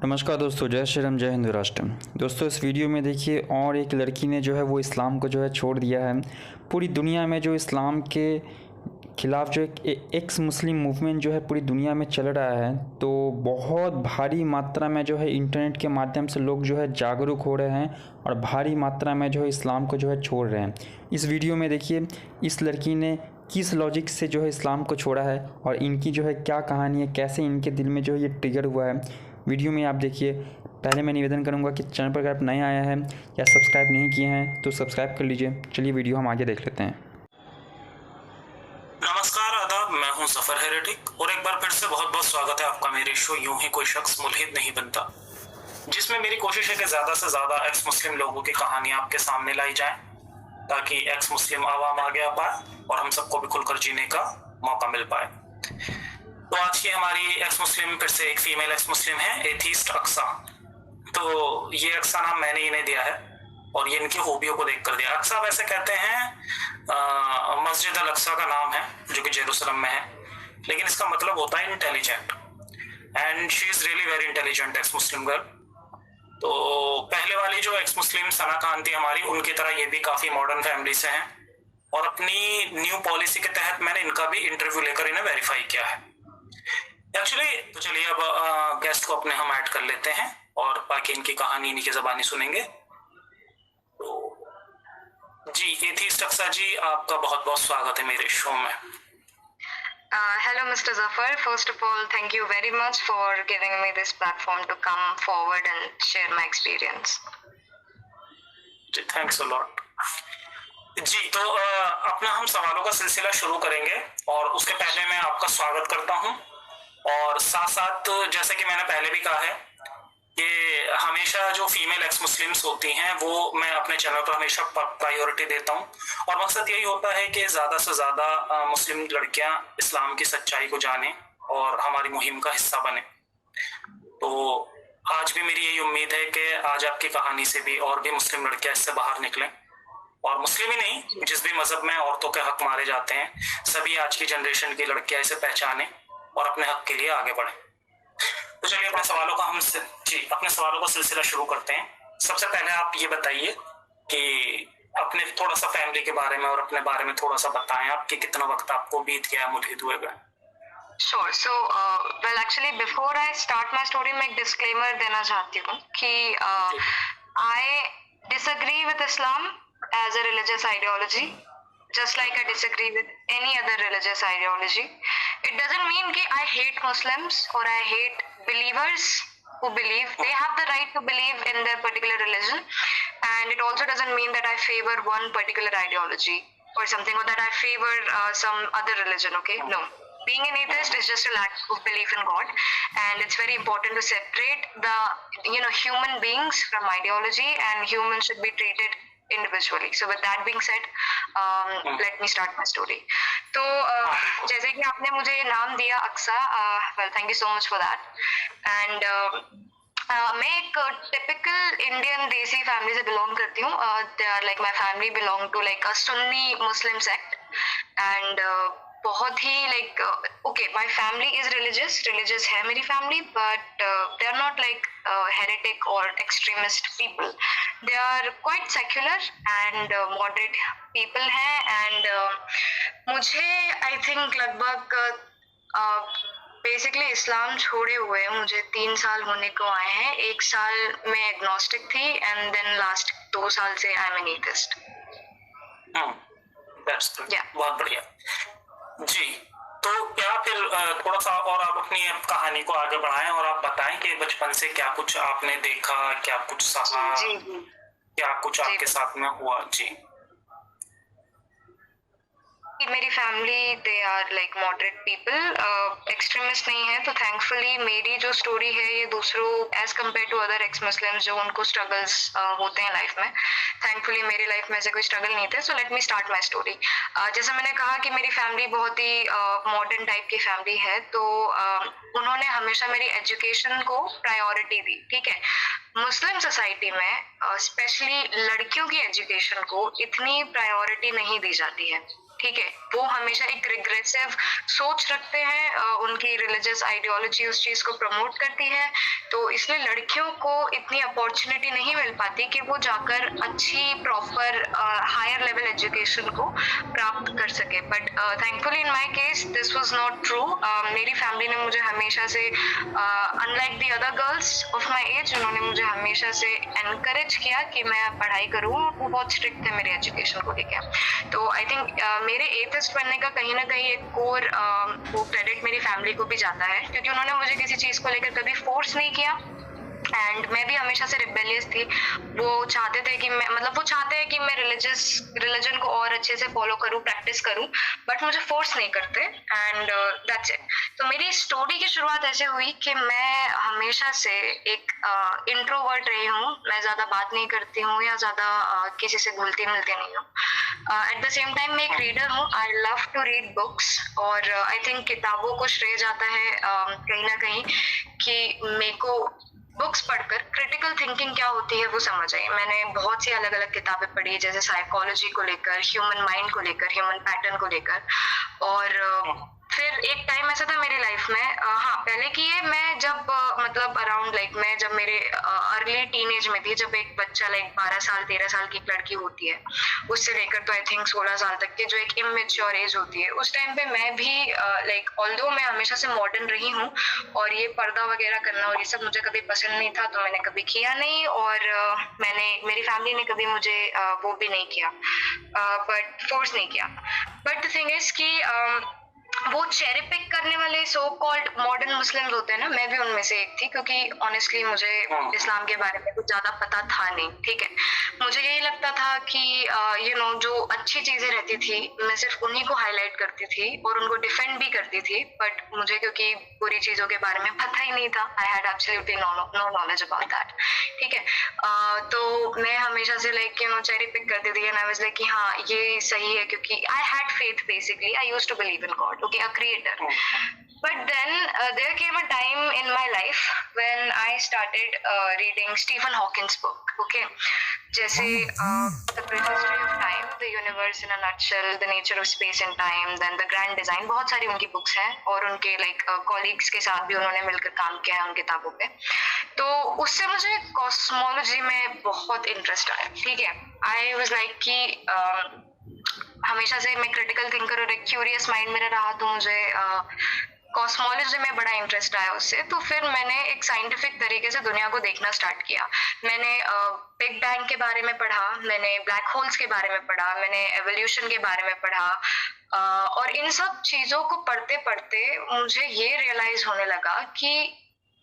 नमस्कार दोस्तों, जय श्री राम, जय हिंद राष्ट्र। दोस्तों इस वीडियो में देखिए और एक लड़की ने जो है वो इस्लाम को जो है छोड़ दिया है। पूरी दुनिया में जो इस्लाम के खिलाफ़ जो एक एक्स मुस्लिम मूवमेंट जो है पूरी दुनिया में चल रहा है, तो बहुत भारी मात्रा में जो है इंटरनेट के माध्यम से लोग जो है जागरूक हो रहे हैं और भारी मात्रा में जो है इस्लाम को जो है छोड़ रहे हैं। इस वीडियो में देखिए इस लड़की ने किस लॉजिक से जो है इस्लाम को छोड़ा है और इनकी जो है क्या कहानी है, कैसे इनके दिल में जो है ये ट्रिगर हुआ है। वीडियो में आप देखिए। पहले मैं निवेदन करूंगा कि चैनल पर अगर आप नए आए हैं या सब्सक्राइब नहीं किए हैं तो सब्सक्राइब कर लीजिए। चलिए वीडियो हम आगे देख लेते हैं। नमस्कार, आदाब। मैं हूं सफर हेरेटिक और एक बार फिर से बहुत बहुत स्वागत है आपका मेरे शो यूं ही कोई शख्स मुल्हिद नहीं बनता, जिसमें मेरी कोशिश है कि ज्यादा से ज्यादा एक्स मुस्लिम लोगों की कहानी आपके सामने लाई जाए ताकि एक्स मुस्लिम आवाम आगे आ पाए और हम सबको भी खुलकर जीने का मौका मिल पाए। तो आज की हमारी एक्स मुस्लिम फिर से एक फीमेल एक्स मुस्लिम है, एथीस्ट अक्सा। तो ये अक्सा नाम मैंने इन्हें दिया है और ये इनकी खूबियों को देखकर दिया। अक्सा वैसे कहते हैं मस्जिद अल अक्सा का नाम है जो कि जेरूसलम में है, लेकिन इसका मतलब होता है intelligent, and she is really very intelligent x Muslim girl. तो पहले वाली जो एक्स मुस्लिम सना खान थी हमारी, उनकी तरह ये भी काफी मॉडर्न फैमिली से हैं और अपनी न्यू पॉलिसी के तहत मैंने इनका भी इंटरव्यू लेकर इन्हें वेरीफाई किया है एक्चुअली। तो चलिए अब गेस्ट को अपने हम ऐड कर लेते हैं और बाकी इनकी कहानी इन्हीं की ज़बानी सुनेंगे। जी एथीस्ट अक्सा जी, आपका बहुत बहुत स्वागत है मेरे शो में। Hello, Mr. Zafar. First of all, thank you very much for giving me this platform to come forward and share my experience. जी थैंक्स अ लॉट। जी तो अपना हम सवालों का सिलसिला शुरू करेंगे और उसके पहले मैं आपका स्वागत करता हूं और साथ साथ जैसे कि मैंने पहले भी कहा है कि हमेशा जो फीमेल एक्स मुस्लिम्स होती हैं वो मैं अपने चैनल पर हमेशा प्रायोरिटी देता हूं और मकसद यही होता है कि ज़्यादा से ज़्यादा मुस्लिम लड़कियां इस्लाम की सच्चाई को जानें और हमारी मुहिम का हिस्सा बने। तो आज भी मेरी यही उम्मीद है कि आज आपकी कहानी से भी और भी मुस्लिम लड़कियां इससे बाहर निकलें और मुस्लिम ही नहीं, जिस भी मजहब में औरतों के हक मारे जाते हैं सभी आज की जनरेशन की लड़कियां इसे पहचानें और अपने हक के लिए आगे बढ़ें। तो चलिए अपने सवालों का सिलसिला शुरू करते हैं। सबसे पहले आप ये बताइए कि अपने थोड़ा सा फैमिली के बारे में और अपने बारे में थोड़ा सा बताएं, आपके कितना वक्त आपको बीत गया मुल्हिद हुए हुए। Sure. So, well, actually, before I start my story, मैं एक disclaimer देना चाहती हूँ कि I disagree with Islam as a religious ideology, just like I disagree with any other religious ideology. It doesn't mean कि I hate Muslims or I hate believers who believe. They have the right to believe in their particular religion, and it also doesn't mean that I favor one particular ideology or something, or that I favor some other religion. Okay, no. Being an atheist is just a lack of belief in God, and it's very important to separate the human beings from ideology, and humans should be treated individually. So with that being said, let me start my story. तो जैसे कि आपने मुझे ये नाम दिया Aqsa, well thank you so much for that. And मैं एक टिपिकल इंडियन देसी फैमिली से बिलोंग करती हूँ. They are like my family belong to like a Sunni Muslim sect, and बहुत ही like okay my family is religious है मेरी family, but they are not like heretic और extremist people. They are quite secular and moderate people हैं. And मुझे I think लगभग basically इस्लाम छोड़े हुए मुझे 3 साल होने को आए हैं. 1 साल मैं एग्नोस्टिक थी एंड देन लास्ट 2 साल से आई एम एन एथिस्ट. बहुत बढ़िया जी। तो क्या फिर थोड़ा सा और आप अपनी कहानी को आगे बढ़ाएं और आप बताएं कि बचपन से क्या कुछ आपने देखा, क्या कुछ सहा, क्या कुछ आपके साथ में हुआ। जी मेरी family they are like moderate people, extremist नहीं है. तो थैंकफुली मेरी जो स्टोरी है ये दूसरों as compared to other ex Muslims जो उनको स्ट्रगल्स होते हैं लाइफ में, थैंकफुली मेरी लाइफ में ऐसे कोई स्ट्रगल नहीं थे. So let me start my story. जैसे मैंने कहा कि मेरी फैमिली बहुत ही मॉडर्न टाइप की फैमिली है, तो उन्होंने हमेशा मेरी एजुकेशन को प्रायोरिटी दी. ठीक है, मुस्लिम सोसाइटी में स्पेशली लड़कियों की एजुकेशन को इतनी प्रायोरिटी नहीं दी जाती है. ठीक है, वो हमेशा एक रिग्रेसिव सोच रखते हैं, उनकी रिलीजियस आइडियोलॉजी उस चीज को प्रमोट करती है तो इसलिए लड़कियों को इतनी अपॉर्चुनिटी नहीं मिल पाती कि वो जाकर अच्छी प्रॉपर हायर लेवल एजुकेशन को प्राप्त कर सके। But thankfully in my case this was not true. मेरी फैमिली ने मुझे हमेशा से unlike the other girls of my age, उन्होंने मुझे हमेशा से एनकरेज किया कि मैं पढ़ाई करूं। वो बहुत स्ट्रिक्ट थे मेरे एजुकेशन को लेकर। तो आई थिंक मेरे एथिस्ट बनने का कहीं ना कहीं एक कोर वो क्रेडिट मेरी फैमिली को भी जाता है, क्योंकि उन्होंने मुझे किसी चीज़ को लेकर कभी फोर्स नहीं किया। एंड मैं भी हमेशा से रिबेलियस थी। वो चाहते थे कि मैं वो चाहते हैं कि मैं रिलीजन को और अच्छे से फॉलो करूं, प्रैक्टिस करूं, बट मुझे फोर्स नहीं करते। And that's it. तो मेरी स्टोरी की शुरुआत ऐसे हुई कि मैं हमेशा से एक इंट्रोवर्ट रही हूँ। मैं ज़्यादा बात नहीं करती हूँ या ज़्यादा किसी से घुलती मिलती नहीं हूँ। एट द सेम टाइम मैं एक रीडर हूँ। I love to read books, और आई थिंक किताबों को श्रेय जाता है कहीं ना कहीं कि मेरे को बुक्स पढ़कर क्रिटिकल थिंकिंग क्या होती है वो समझ आई। मैंने बहुत सी अलग अलग किताबें पढ़ी, जैसे साइकोलॉजी को लेकर, ह्यूमन माइंड को लेकर, ह्यूमन पैटर्न को लेकर। और फिर एक टाइम ऐसा था मेरी लाइफ में, हाँ पहले की है, मैं जब अराउंड मैं जब मेरे अर्ली टीनेज में थी, जब एक बच्चा 12 साल 13 साल की एक लड़की होती है, उससे लेकर तो आई थिंक 16 साल तक के जो एक इमेच्योर एज होती है, उस टाइम पे मैं भी ऑल्दो मैं हमेशा से मॉडर्न रही हूँ और ये पर्दा वगैरह करना और ये सब मुझे कभी पसंद नहीं था, तो मैंने कभी किया नहीं। और मेरी फैमिली ने कभी मुझे वो भी नहीं किया, बट फोर्स नहीं किया। बट द थिंग इज कि वो चेरी पिक करने वाले सो कॉल्ड मॉडर्न मुस्लिम्स होते हैं ना, मैं भी उनमें से एक थी, क्योंकि ऑनेस्टली मुझे इस्लाम के बारे में कुछ ज्यादा पता था नहीं। ठीक है, मुझे यही लगता था कि जो अच्छी चीजें रहती थी मैं सिर्फ उन्हीं को हाईलाइट करती थी और उनको डिफेंड भी करती थी, बट मुझे क्योंकि बुरी चीजों के बारे में पता ही नहीं था, I had absolutely no knowledge about that. ठीक है, तो मैं हमेशा से चेरी पिक करती थी एंड आई वाज कि हाँ ये सही है, क्योंकि I had faith, basically I used to believe in God, okay, a creator. But then there came a time in my life when I started reading Stephen Hawking's book, okay, जैसे The Brief History of Time, The Universe in a Nutshell, The Nature of Space and Time, then The Grand Design, बहुत सारी उनकी books हैं और उनके colleagues के साथ भी उन्होंने मिलकर काम किया है उन किताबों पे। तो उससे मुझे कॉस्मोलॉजी में बहुत इंटरेस्ट आया। ठीक है, आई वाज कि हमेशा से मैं क्रिटिकल थिंकर और एक क्यूरियस माइंड मेरा रहा, तो मुझे कॉस्मोलॉजी में बड़ा इंटरेस्ट आया उससे। तो फिर मैंने एक साइंटिफिक तरीके से दुनिया को देखना स्टार्ट किया। मैंने बिग बैंग के बारे में पढ़ा, मैंने ब्लैक होल्स के बारे में पढ़ा, मैंने एवोल्यूशन के बारे में पढ़ा, और इन सब चीज़ों को पढ़ते पढ़ते मुझे ये रियलाइज होने लगा कि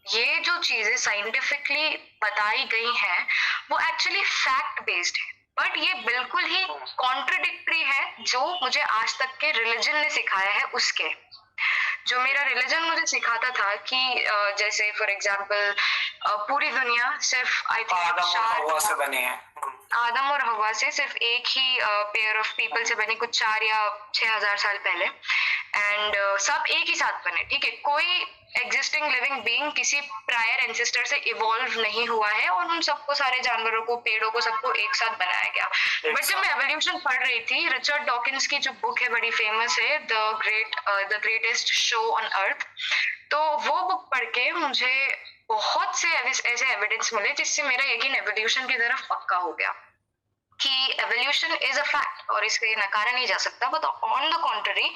ये जो चीज़ें साइंटिफिकली बताई गई हैं वो एक्चुअली फैक्ट बेस्ड है, बट ये बिल्कुल ही कॉन्ट्रडिक्टरी है जो मुझे आज तक के रिलीजन ने सिखाया है उसके। जो मेरा रिलीजन मुझे सिखाता था कि जैसे फॉर एग्जांपल पूरी दुनिया सिर्फ आई थिंक आदम और हवा से सिर्फ एक ही पेयर ऑफ पीपल से बनी, कुछ 4 या 6 हजार साल पहले, एंड सब एक ही साथ बने। ठीक है, कोई एग्जिस्टिंग लिविंग बीइंग किसी प्रायर एंसेस्टर से इवॉल्व नहीं हुआ है और उन सबको, सारे जानवरों को, पेड़ों को, सबको एक साथ बनाया गया। बट जब मैं एवोल्यूशन पढ़ रही थी, रिचर्ड डॉकिंस की जो बुक है बड़ी फेमस है, the greatest show on earth, तो वो बुक पढ़ के मुझे बहुत से ऐसे एविडेंस मिले जिससे मेरा यकीन एवोल्यूशन की तरफ पक्का हो गया कि एवोल्यूशन इज अ फैक्ट और इसको ये नकारा नहीं जा सकता। But on the contrary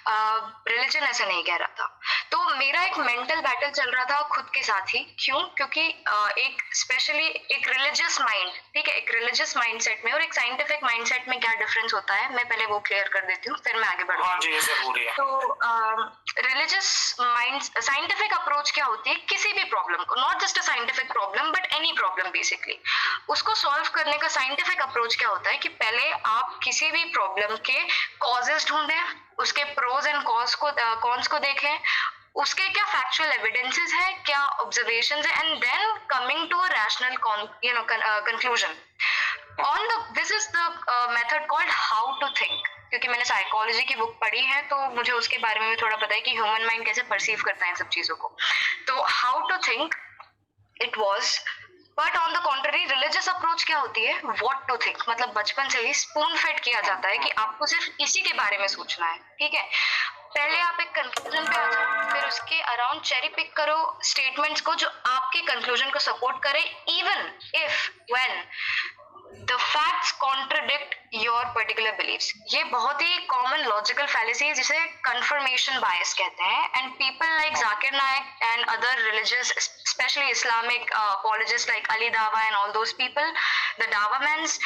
religion ऐसा नहीं कह रहा था। तो मेरा एक मेंटल बैटल चल रहा था खुद के साथ ही। क्यों? क्योंकि एक स्पेशली एक रिलीजियस माइंड, ठीक है, एक रिलीजियस माइंडसेट में और एक साइंटिफिक माइंडसेट में क्या डिफरेंस होता है, मैं पहले वो क्लियर कर देती हूँ, फिर मैं आगे बढ़ूंगी। तो रिलीजियस माइंड, साइंटिफिक अप्रोच क्या होती है किसी भी प्रॉब्लम को, not just a scientific problem but any problem, basically उसको सॉल्व करने का साइंटिफिक अप्रोच क्या होता है कि पहले आप किसी भी प्रॉब्लम के कॉजेस ढूंढें, उसके प्रोज एंड कॉन्स को देखें, उसके क्या फैक्चुअल एविडेंसेस है, क्या ऑब्जर्वेशंस है, and then coming to a rational conclusion on the, this is the method called how to think. क्योंकि मैंने साइकोलॉजी की बुक पढ़ी है तो मुझे उसके बारे में भी थोड़ा पता है कि ह्यूमन माइंड कैसे परसीव करता है इन सब चीजों को। तो how to think it was, but on the contrary religious approach क्या होती है, व्हाट टू थिंक, मतलब बचपन से ही स्पून फेड किया जाता है कि आपको सिर्फ इसी के बारे में सोचना है। ठीक है, पहले आप एक कंक्लूजन पे आ जाओ, फिर उसके अराउंड चेरी पिक करो स्टेटमेंट्स को जो आपके कंक्लूजन को सपोर्ट करे, even if when the facts contradict your particular beliefs. ये बहुत ही कॉमन लॉजिकल फैलेसी है जिसे कंफर्मेशन बायस कहते हैं, and people like Zakir Naik and other religious specially Islamic apologists like Ali Dawah and all those people, the Dawah mans,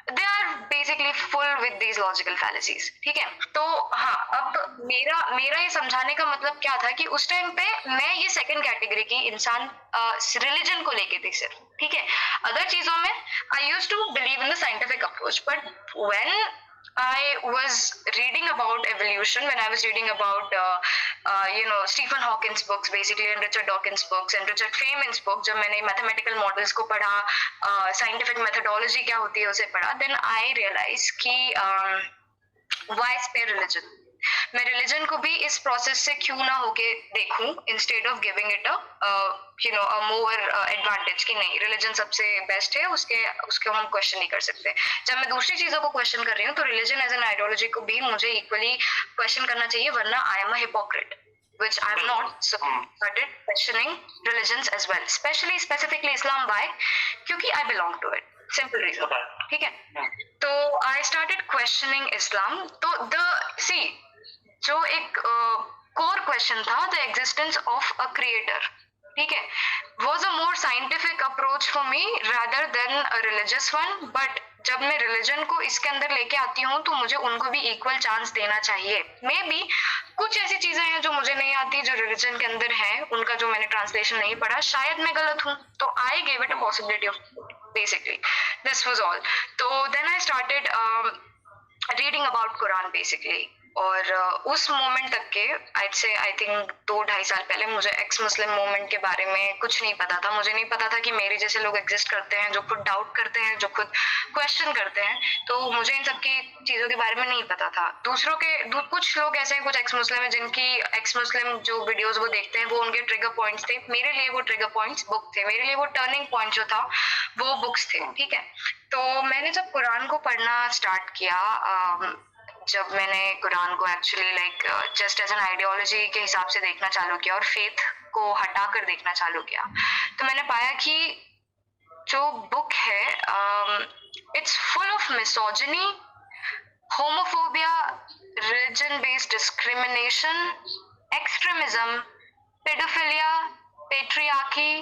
they are basically full with these logical fallacies। ठीक है, तो हाँ, अब मेरा ये समझाने का मतलब क्या था कि उस टाइम पे मैं ये सेकंड कैटेगरी की इंसान रिलीजन को लेके थी सिर्फ, ठीक है। अदर चीजों में I used to believe in the scientific approach, but when I was reading about evolution, when I was reading about Stephen Hawking's books basically, and Richard Dawkins books and Richard Feynman's book, जब मैंने mathematical models को पढ़ा, scientific methodology क्या होती है उसे पढ़ा, then I realized कि why spare religion? मैं रिलीजन को भी इस प्रोसेस से क्यों ना होके देखूं, instead of giving it a more advantage कि नहीं रिलीजन सबसे बेस्ट है, उसके हम क्वेश्चन नहीं कर सकते। जब मैं दूसरी चीजों को क्वेश्चन कर रही हूँ तो रिलीजन एज एन आइडियोलॉजी को भी मुझे इक्वली क्वेश्चन करना चाहिए, वरना I am a hypocrite, which I'm not, so started questioning religions as well, specifically Islam। Why? क्योंकि I belong to it, simple reason, ठीक है। तो I started questioning Islam। तो जो एक कोर क्वेश्चन था, the existence of a creator, ठीक है, was a more scientific approach for me rather than a religious one। But जब मैं रिलीजन को इसके अंदर लेके आती हूँ तो मुझे उनको भी इक्वल चांस देना चाहिए। मे बी कुछ ऐसी चीजें हैं जो मुझे नहीं आती, जो रिलीजन के अंदर है, उनका जो मैंने ट्रांसलेशन नहीं पढ़ा, शायद मैं गलत हूँ, तो I gave it a possibility of basically this was all. तो then I started reading about Quran basically, और उस मोमेंट तक के आई थिंक 2-2.5 साल पहले मुझे एक्स मुस्लिम मूवमेंट के बारे में कुछ नहीं पता था। मुझे नहीं पता था कि मेरे जैसे लोग एग्जिस्ट करते हैं, जो खुद डाउट करते हैं, जो खुद क्वेश्चन करते हैं, तो मुझे इन सब की चीज़ों के बारे में नहीं पता था। कुछ लोग ऐसे हैं, कुछ एक्स मुस्लिम है जिनकी एक्स मुस्लिम जो वीडियोस वो देखते हैं वो उनके ट्रिगर पॉइंट्स थे। मेरे लिए वो ट्रिगर पॉइंट्स बुक थे, मेरे लिए वो टर्निंग पॉइंट जो था वो बुक्स थे, ठीक है। तो मैंने जब कुरान को पढ़ना स्टार्ट किया, जब मैंने कुरान को actually just as an ideology के हिसाब से देखना चालू किया और फेथ को हटा कर देखना चालू किया, तो मैंने पाया कि जो बुक है it's full of misogyny, homophobia, religion based discrimination, extremism, paedophilia, patriarchy,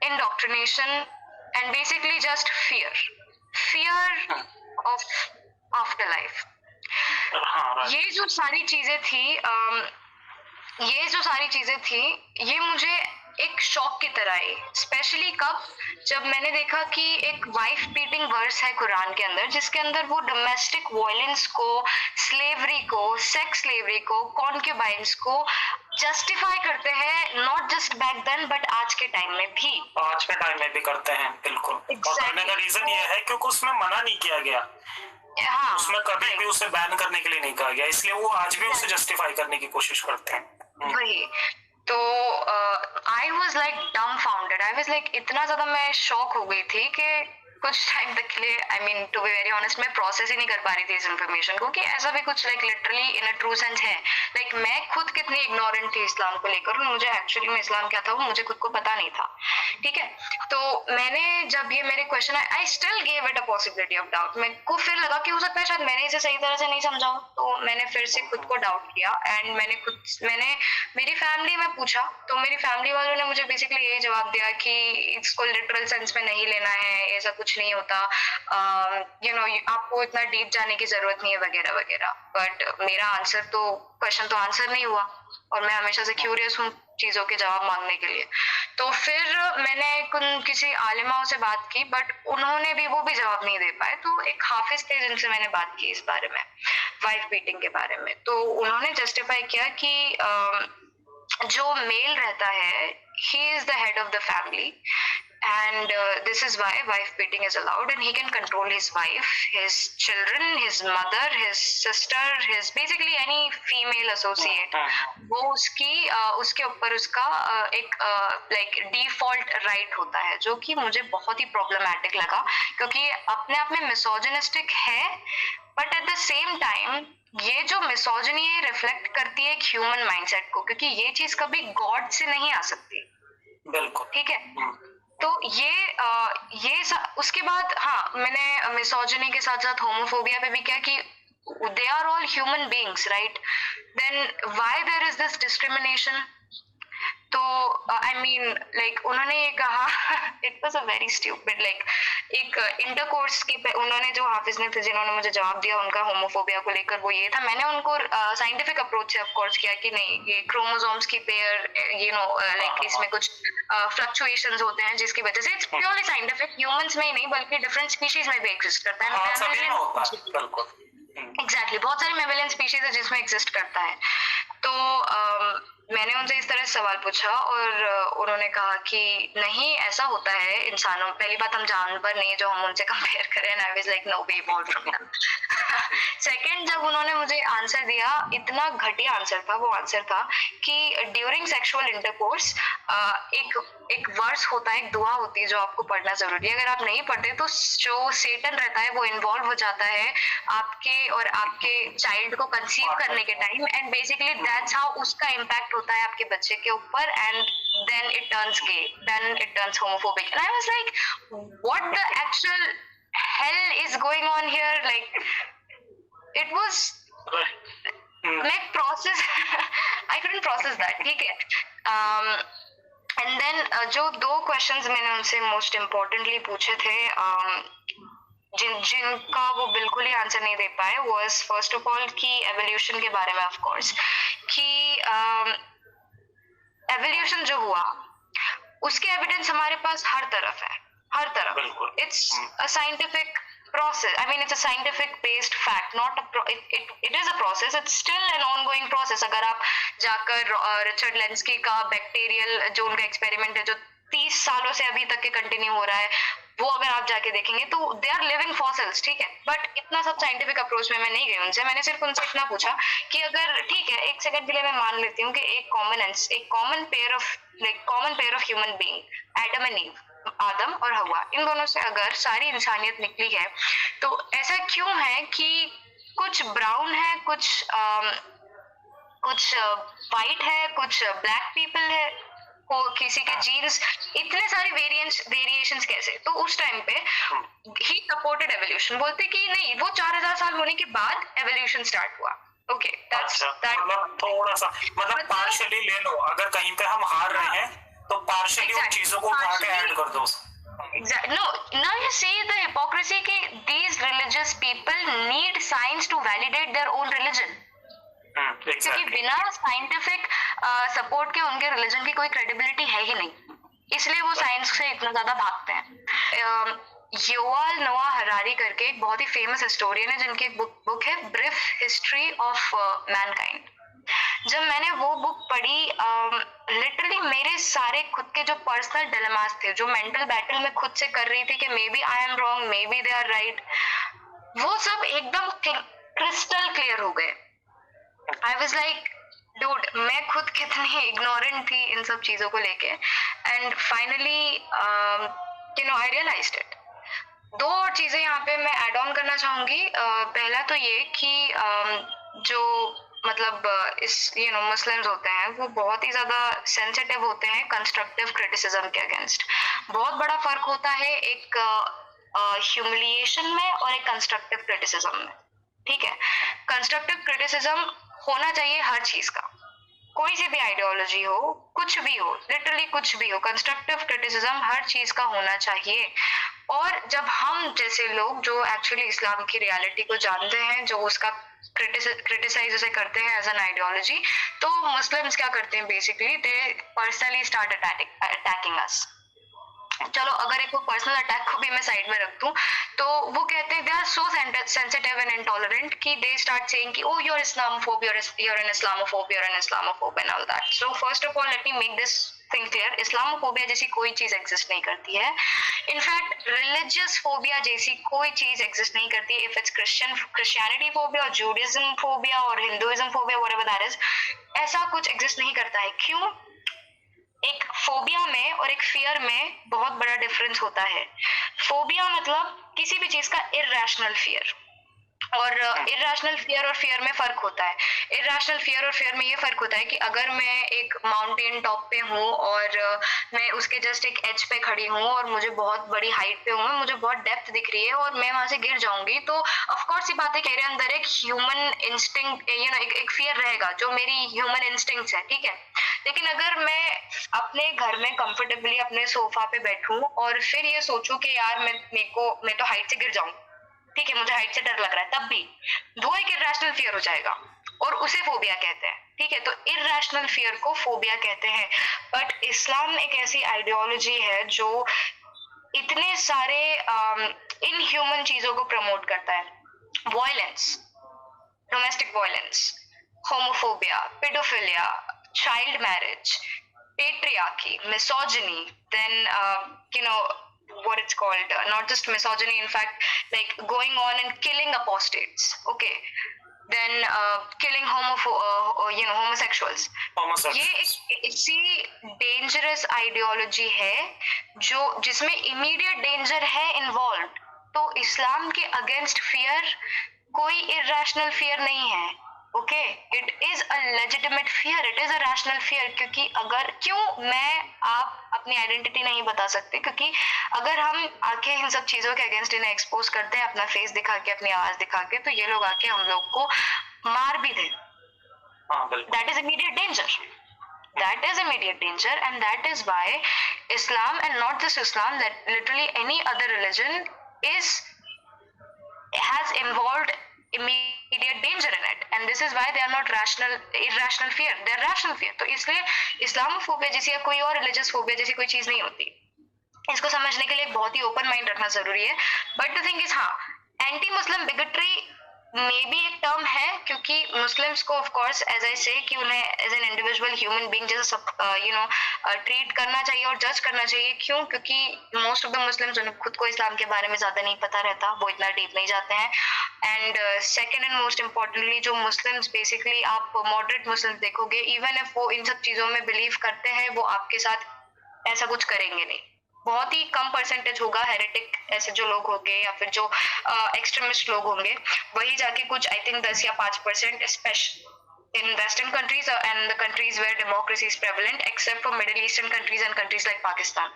indoctrination and basically just fear of after life. ये जो सारी चीजें थी ये मुझे एक शॉक की तरह आई, स्पेशली कब, जब मैंने देखा कि एक वाइफ बीटिंग वर्स है कुरान के अंदर, जिसके अंदर वो डोमेस्टिक वायलेंस को, स्लेवरी को, सेक्स स्लेवरी को, कॉन्क्यूबाइंस को जस्टिफाई करते हैं, not just back then but आज के टाइम में भी करते हैं, बिल्कुल। Exactly. और करने का रीजन ये है क्योंकि उसमें मना नहीं किया गया, हाँ, उसमें कभी भी उसे बैन करने के लिए नहीं कहा गया, इसलिए वो आज भी उसे जस्टिफाई करने की कोशिश करते हैं। वही तो I was like डम्बफाउंडेड, I was like इतना ज्यादा मैं शॉक हो गई थी कि कुछ टाइम तक के लिए, I mean to be very honest, मैं प्रोसेस ही नहीं कर पा रही थी इस इन्फॉर्मेशन को कि ऐसा भी कुछ literally in a true sense है। मैं खुद कितनी इग्नोरेंट थी इस्लाम को लेकर, और मुझे एक्चुअली में इस्लाम क्या था वो मुझे खुद को पता नहीं था, ठीक है। तो मैंने जब ये मेरे question I still gave it a possibility of doubt. मेरे को फिर लगा कि हो सकता है शायद मैंने इसे सही तरह से नहीं समझा हो, तो मैंने फिर से खुद को डाउट किया, एंड मैंने मेरी फैमिली में पूछा, तो मेरी फैमिली वालों ने मुझे बेसिकली यही जवाब दिया कि इसको लिटरल सेंस में नहीं लेना है, ऐसा कुछ नहीं होता, आपको इतना डीप जाने की जरूरत नहीं है वगैरह वगैरह। बट मेरा क्वेश्चन तो आंसर नहीं हुआ, और मैं हमेशा से क्यूरियस हूँ चीजों के जवाब मांगने के लिए। तो फिर मैंने किसी आलिमाओं से बात की, बट उन्होंने भी वो भी जवाब नहीं दे पाए। तो एक हाफिज थे जिनसे मैंने बात की इस बारे में, वाइफ बीटिंग के बारे में, तो उन्होंने जस्टिफाई किया कि जो मेल रहता है, he is the head of the family, and this is why wife beating is allowed, and he can control his wife, his children, his mother, his sister, his basically any female associate, वो उसके ऊपर उसका एक default right होता है, जो कि मुझे बहुत ही प्रॉब्लमैटिक लगा, क्योंकि अपने आप में मिसोजिनिस्टिक है, but at the same time ये जो मिसोजिनी है रिफ्लेक्ट करती है एक ह्यूमन माइंडसेट को, क्योंकि ये चीज कभी गॉड से नहीं आ सकती, बिल्कुल। ठीक है। तो उसके बाद हाँ, मैंने मिसोजिनी के साथ साथ होमोफोबिया पे भी क्या कि they are all human beings, right? Then why there is this discrimination? तो आई मीन लाइक उन्होंने ये कहा it was a very stupid, like एक इंटरकोर्स की उन्होंने जो हाफिज ने थे जिन्होंने मुझे जवाब दिया उनका होमोफोबिया को लेकर, वो ये था, मैंने उनको साइंटिफिक अप्रोच से ऑफ कोर्स किया कि नहीं, ये क्रोमोसोम्स की पेयर, यू नो, लाइक इसमें कुछ फ्लक्चुएशंस होते हैं जिसकी वजह से, इट्स प्योरली साइंटिफिक, ह्यूमंस में ही नहीं बल्कि डिफरेंट स्पीशीज में भी एग्जिस्ट करता है। एग्जैक्टली, बहुत सारी मेमेलियन स्पीशीज है जिसमें एग्जिस्ट करता है। तो मैंने उनसे इस तरह सवाल पूछा और उन्होंने कहा कि नहीं, ऐसा होता है इंसानों, पहली बात हम जानवर नहीं जो हम उनसे कंपेयर करें, and I was like no, we evolved from them. Second, जब उन्होंने मुझे आंसर दिया, इतना घटिया आंसर था, वो आंसर था कि ड्यूरिंग सेक्सुअल इंटरकोर्स एक वर्स होता है, एक दुआ होती है जो आपको पढ़ना जरूरी है, अगर आप नहीं पढ़ते तो जो सेटन रहता है वो इन्वॉल्व हो जाता है आपके और आपके चाइल्ड को कंसीव करने के time, and basically that's how उसका इम्पैक्ट होता है आपके बच्चे के ऊपर, and then it turns gay, then it turns homophobic, and I was like what the actual hell is going on here, like it was like process I couldn't process that, ठीक है। And then जो दो questions मैंने उनसे most importantly पूछे थे, जिनका वो बिल्कुल ही आंसर नहीं दे पाए, वाज फर्स्ट ऑफ ऑल कि एवोल्यूशन के बारे में, ऑफ कोर्स, कि एवोल्यूशन जो हुआ उसके एविडेंस हमारे पास हर तरफ है, हर तरफ। It's a scientific process, I mean it's a scientific based fact, not it is a process, it's still an ongoing process। अगर आप जाकर रिचर्ड लेंस्की का बैक्टीरियल जो उनका एक्सपेरिमेंट है जो 30 सालों से अभी तक के कंटिन्यू हो रहा है, वो अगर आप जाके देखेंगे तो दे आर लिविंग फॉसिल्स, ठीक है। बट इतना सब साइंटिफिक अप्रोच में मैं नहीं गई उनसे, मैंने सिर्फ उनसे इतना पूछा कि अगर ठीक है, एक सेकंड के लिए मैं मान लेती हूँ कि एक common pair of human being, Adam and Eve, आदम और हवा, इन दोनों से अगर सारी इंसानियत निकली है, तो ऐसा क्यों है कि कुछ ब्राउन है, कुछ वाइट है, कुछ ब्लैक पीपल है, को किसी के जीन्स, इतने सारे वेरिएशंस कैसे? तो उस टाइम पे ही सपोर्टेड एवोल्यूशन, बोलते कि नहीं, वो 4000 साल होने के बाद एवोल्यूशन स्टार्ट हुआ। ओके, मतलब थोड़ा सा, मतलब पार्शियली ले लो, अगर कहीं पे हम हार रहे हैं तो पार्शियली उन चीजों को उठा के ऐड कर दो। No, now you see the hypocrisy कि these religious people need science to validate their own religion। क्योंकि बिना साइंटिफिक सपोर्ट के उनके रिलीजन की कोई क्रेडिबिलिटी है ही नहीं, इसलिए वो साइंस से इतना ज्यादा भागते हैं। युवाल नोआ हरारी करके एक बहुत ही फेमस हिस्टोरियन है जिनकी एक बुक है ब्रीफ हिस्ट्री ऑफ मैनकाइंड। जब मैंने वो बुक पढ़ी, लिटरली मेरे सारे खुद के जो पर्सनल डिलेमास थे, जो मेंटल बैटल में खुद से कर रही थी कि maybe I am wrong, maybe they are right, वो सब एकदम क्रिस्टल क्लियर हो गए। आई वाज लाइक डूड, मैं खुद कितनी इग्नोरेंट थी इन सब चीजों को लेके, and finally you know I realised it. दो और चीजें यहाँ पे मैं ऐड ऑन करना चाहूंगी। पहला तो ये कि जो मतलब इस यू नो मुस्लिम्स होते हैं वो बहुत ही ज्यादा सेंसिटिव होते हैं कंस्ट्रक्टिव क्रिटिसिज्म के अगेंस्ट। बहुत बड़ा फर्क होता है एक ह्यूमिलिएशन में और एक कंस्ट्रक्टिव क्रिटिसिज्म में, ठीक है। कंस्ट्रक्टिव क्रिटिसिज्म होना चाहिए हर चीज का, कोई सी भी आइडियोलॉजी हो, कुछ भी हो, लिटरली कुछ भी हो, कंस्ट्रक्टिव क्रिटिसिज्म हर चीज का होना चाहिए। और जब हम जैसे लोग जो एक्चुअली इस्लाम की रियलिटी को जानते हैं, जो उसका क्रिटिसाइज उसे करते हैं एज एन आइडियोलॉजी, तो मुस्लिम्स क्या करते हैं बेसिकली, दे पर्सनली स्टार्ट अटैकिंग अस। चलो अगर एक वो पर्सनल अटैक को भी मैं साइड में रख दूं, तो वो कहते हैं they are so sensitive and intolerant कि दे स्टार्ट सेइंग कि oh you are Islamophobe, you are an Islamophobe, you are an Islamophobe and all that. So first of all let me make this thing clear, Islamophobia जैसी कोई चीज exist नहीं करती है। In fact religious phobia जैसी कोई चीज एग्जिस्ट नहीं करती है। इफ इट्स क्रिश्चियनिटी फोबिया और जूडिज्म फोबिया और Hinduism phobia, whatever that is, ऐसा कुछ एग्जिस्ट नहीं करता है। क्यों? एक फोबिया में और एक फियर में बहुत बड़ा डिफरेंस होता है। फोबिया मतलब किसी भी चीज का इररेशनल फियर, और इरेशनल फियर और फियर में फर्क होता है। इरेशनल फियर और फियर में ये फर्क होता है कि अगर मैं एक माउंटेन टॉप पे हूँ और मैं उसके जस्ट एक एज पे खड़ी हूँ और मुझे बहुत बड़ी हाइट पे हूँ, मुझे बहुत डेप्थ दिख रही है और मैं वहां से गिर जाऊंगी, तो ऑफ कोर्स ये बात है कि मेरे अंदर एक ह्यूमन इंस्टिंक्ट एक फियर रहेगा जो मेरी ह्यूमन इंस्टिंक्ट्स है, ठीक है। लेकिन अगर मैं अपने घर में कंफर्टेबली अपने सोफा पे बैठूं और फिर ये सोचूं कि यार मैं तो हाइट से गिर जाऊं, ठीक है, मुझे हाइट से डर लग रहा है, तब भी वो एक इरेशनल फियर हो जाएगा और उसे फोबिया कहते हैं, ठीक है। तो इरेशनल फियर को फोबिया कहते हैं। बट इस्लाम एक ऐसी आइडियोलॉजी है जो इतने सारे इनह्यूमन चीजों को प्रमोट करता है। Violence, domestic violence, homophobia, paedophilia, child marriage, patriarchy, misogyny, then what it's called, not just misogyny, in fact, like going on and killing apostates, okay, then killing homosexuals. ये एक ऐसी डेंजरस आइडियोलॉजी है जो जिसमें immediate danger है involve. तो इस्लाम के against fear कोई इरेशनल फियर नहीं है, okay, it is a legitimate fear, it is a rational fear. क्योंकि अगर आप अपनी आइडेंटिटी नहीं बता सकते, क्योंकि अगर हम आके इन सब चीजों के अगेंस्ट इन्हें एक्सपोज करते हैं, अपना फेस दिखा के, अपनी आवाज दिखा के, तो ये लोग आके हम लोग को मार भी दें। That is immediate danger, that is immediate danger, and that is why Islam, and not just Islam, that literally any other religion has involved immediate danger in it, and this is why they are not irrational fear, they are rational fear. तो इसलिए Islamophobia जैसी या कोई और religious phobia जैसी कोई चीज नहीं होती। इसको समझने के लिए बहुत ही ओपन माइंड रखना जरूरी है। बट द थिंग इज, हाँ, anti Muslim bigotry may be एक टर्म है, क्योंकि मुस्लिम्स को of course as I say कि उन्हें as an individual human being जैसा ट्रीट करना चाहिए और जज करना चाहिए। क्यों? क्योंकि मोस्ट ऑफ द मुस्लिम्स, उन्हें खुद को इस्लाम के बारे में ज्यादा नहीं पता रहता, वो इतना डीप नहीं जाते हैं। And second and most importantly, जो मुस्लिम्स बेसिकली आप मॉडरेट मुस्लिम्स देखोगे, इवन इफ वो इन सब चीजों में बिलीव करते हैं, वो आपके साथ ऐसा कुछ करेंगे नहीं। बहुत ही कम परसेंटेज होगा हेरेटिक ऐसे जो लोग होंगे या फिर जो एक्सट्रीमिस्ट लोग होंगे, वही जाके कुछ आई थिंक 10 या 5% special in western countries and the countries where democracy is prevalent, except for Middle Eastern countries and countries like Pakistan.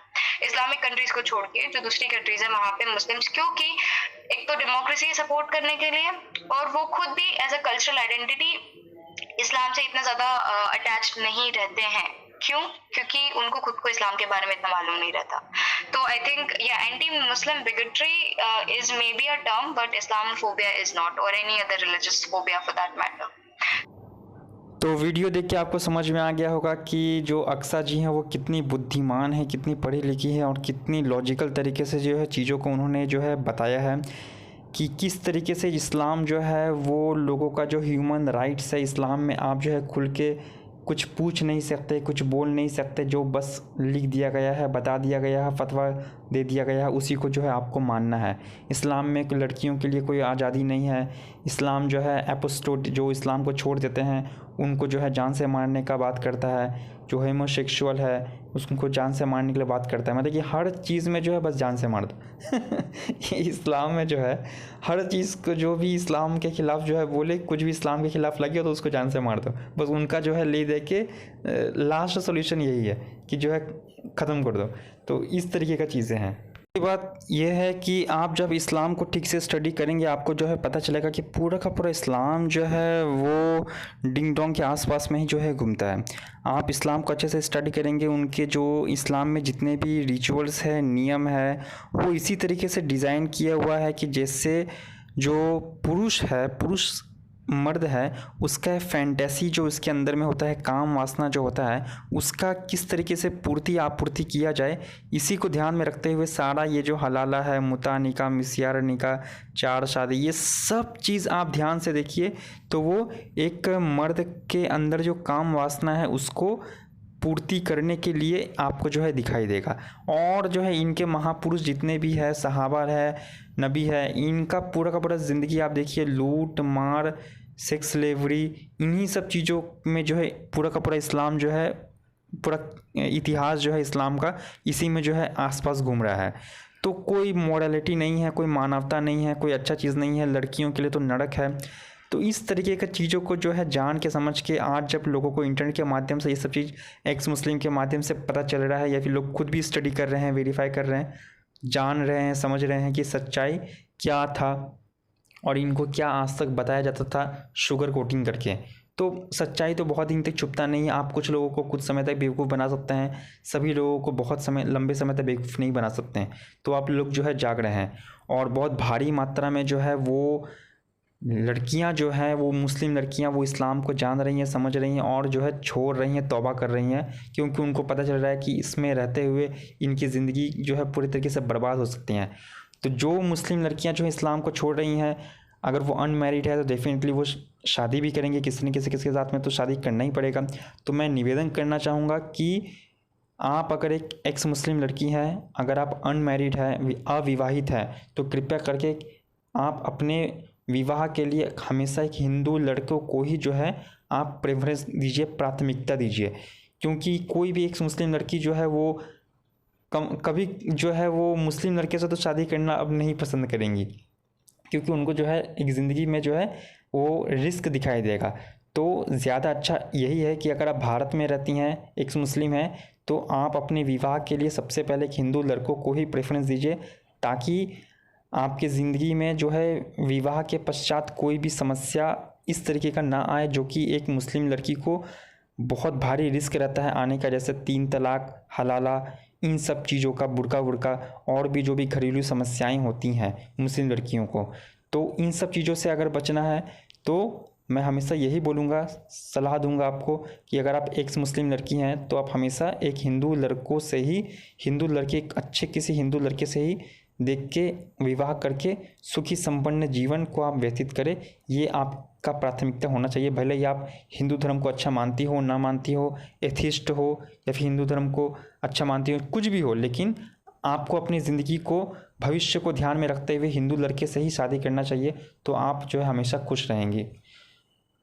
Islamic countries को छोड़ के जो दूसरी कंट्रीज है, वहां पे मुस्लिम्स, क्योंकि एक तो डेमोक्रेसी सपोर्ट करने के लिए, और वो खुद भी एज अ कल्चरल आइडेंटिटी इस्लाम से इतना ज्यादा अटैच नहीं रहते हैं। क्यों? क्योंकि उनको खुद को इस्लाम के बारे में इतना मालूम नहीं रहता। तो I think anti Muslim bigotry is may be a term, but Islamophobia is not, और any other religious phobia for that matter. तो वीडियो देख के आपको समझ में आ गया होगा कि जो अक्सा जी हैं वो कितनी बुद्धिमान है, कितनी पढ़ी लिखी है और कितनी लॉजिकल तरीके से जो है चीज़ों को उन्होंने जो है बताया है कि किस तरीके से इस्लाम जो है वो लोगों का जो ह्यूमन राइट्स है, इस्लाम में आप जो है खुल के कुछ पूछ नहीं सकते, कुछ बोल नहीं सकते, जो बस लिख दिया गया है, बता दिया गया है, फतवा दे दिया गया है, उसी को जो है आपको मानना है। इस्लाम में लड़कियों के लिए कोई आज़ादी नहीं है। इस्लाम जो है एपोस्टोट, जो इस्लाम को छोड़ देते हैं उनको जो है जान से मारने का बात करता है। जो होमोसेक्सुअल है उसको जान से मारने के लिए बात करता है। मतलब कि हर चीज़ में जो है बस जान से मार दो। इस्लाम में जो है हर चीज़ को, जो भी इस्लाम के ख़िलाफ़ जो है बोले, कुछ भी इस्लाम के ख़िलाफ़ लगे तो उसको जान से मार दो। बस उनका जो है ले दे के लास्ट सोल्यूशन यही है कि जो है ख़त्म कर दो। तो इस तरीके का चीज़ें हैं। बात यह है कि आप जब इस्लाम को ठीक से स्टडी करेंगे, आपको जो है पता चलेगा कि पूरा का पूरा इस्लाम जो है वो डिंग डोंग के आसपास में ही जो है घूमता है। आप इस्लाम को अच्छे से स्टडी करेंगे, उनके जो इस्लाम में जितने भी रिचुअल्स है, नियम है, वो इसी तरीके से डिज़ाइन किया हुआ है कि जैसे जो पुरुष मर्द है, उसका फैंटेसी जो उसके अंदर में होता है, काम वासना जो होता है, उसका किस तरीके से आपूर्ति किया जाए, इसी को ध्यान में रखते हुए सारा ये जो हलाला है, मुता निकाह, मिस्यार निकाह, चार शादी, ये सब चीज़ आप ध्यान से देखिए तो वो एक मर्द के अंदर जो काम वासना है उसको पूर्ति करने के लिए आपको जो है दिखाई देगा। और जो है इनके महापुरुष जितने भी है, सहाबा है, नबी है, इनका पूरा का पूरा ज़िंदगी आप देखिए, लूट मार, सेक्स स्लेवरी, इन्हीं सब चीज़ों में जो है पूरा का पूरा इस्लाम जो है पूरा इतिहास जो है इस्लाम का इसी में जो है आसपास घूम रहा है। तो कोई मोरालिटी नहीं है, कोई मानवता नहीं है, कोई अच्छा चीज़ नहीं है, लड़कियों के लिए तो नरक है। तो इस तरीके की चीज़ों को जो है जान के समझ के आज जब लोगों को इंटरनेट के माध्यम से ये सब चीज़ एक्स मुस्लिम के माध्यम से पता चल रहा है, या फिर लोग खुद भी स्टडी कर रहे हैं, वेरीफाई कर रहे हैं, जान रहे हैं, समझ रहे हैं कि सच्चाई क्या था और इनको क्या आज तक बताया जाता था शुगर कोटिंग करके। तो सच्चाई तो बहुत दिन तक छुपता नहीं है। आप कुछ लोगों को कुछ समय तक बेवकूफ़ बना सकते हैं, सभी लोगों को बहुत समय लंबे समय तक बेवकूफ़ नहीं बना सकते हैं। तो आप लोग जो है जाग रहे हैं और बहुत भारी मात्रा में जो है वो लड़कियां जो हैं वो मुस्लिम लड़कियां वो इस्लाम को जान रही हैं, समझ रही हैं और जो है छोड़ रही हैं, तौबा कर रही हैं, क्योंकि उनको पता चल रहा है कि इसमें रहते हुए इनकी ज़िंदगी जो है पूरी तरीके से बर्बाद हो सकती हैं। तो जो मुस्लिम लड़कियां जो है इस्लाम को छोड़ रही हैं, अगर वो अनमैरिड है तो डेफिनेटली वो शादी भी करेंगे किसी न किसी के साथ में, तो शादी करना ही पड़ेगा। तो मैं निवेदन करना चाहूँगा कि आप अगर एक एक्स मुस्लिम लड़की हैं, अगर आप अनमैरिड है, अविवाहित है, तो कृपया करके आप अपने विवाह के लिए हमेशा एक हिंदू लड़कों को ही जो है आप प्रेफरेंस दीजिए, प्राथमिकता दीजिए। क्योंकि कोई भी एक मुस्लिम लड़की जो है वो कभी जो है वो मुस्लिम लड़के से तो शादी करना अब नहीं पसंद करेंगी, क्योंकि उनको जो है एक ज़िंदगी में जो है वो रिस्क दिखाई देगा। तो ज़्यादा अच्छा यही है कि अगर आप भारत में रहती हैं, एक मुस्लिम हैं, तो आप अपने विवाह के लिए सबसे पहले एक हिंदू लड़कों को ही प्रेफरेंस दीजिए, ताकि आपके ज़िंदगी में जो है विवाह के पश्चात कोई भी समस्या इस तरीके का ना आए जो कि एक मुस्लिम लड़की को बहुत भारी रिस्क रहता है आने का, जैसे 3 तलाक, हलाला, इन सब चीज़ों का, बुर्का वुर्का और भी जो भी घरेलू समस्याएं होती हैं मुस्लिम लड़कियों को। तो इन सब चीज़ों से अगर बचना है तो मैं हमेशा यही बोलूँगा, सलाह दूंगा आपको कि अगर आप एक मुस्लिम लड़की हैं तो आप हमेशा एक हिंदू लड़कों से ही, हिंदू लड़के, एक अच्छे किसी हिंदू लड़के से ही देख के विवाह करके सुखी संपन्न जीवन को आप व्यतीत करें। ये आपका प्राथमिकता होना चाहिए। भले ही आप हिंदू धर्म को अच्छा मानती हो, ना मानती हो, एथिस्ट हो या फिर हिंदू धर्म को अच्छा मानती हो, कुछ भी हो, लेकिन आपको अपनी ज़िंदगी को, भविष्य को ध्यान में रखते हुए हिंदू लड़के से ही शादी करना चाहिए। तो आप जो है हमेशा खुश रहेंगी।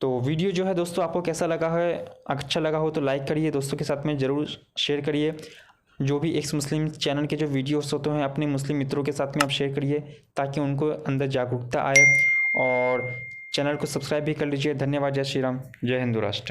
तो वीडियो जो है दोस्तों आपको कैसा लगा है, अच्छा लगा हो तो लाइक करिए, दोस्तों के साथ में ज़रूर शेयर करिए। जो भी एक्स मुस्लिम चैनल के जो वीडियोस होते हैं अपने मुस्लिम मित्रों के साथ में आप शेयर करिए, ताकि उनको अंदर जागरूकता आए, और चैनल को सब्सक्राइब भी कर लीजिए। धन्यवाद। जय श्री राम, जय हिंदू राष्ट्र।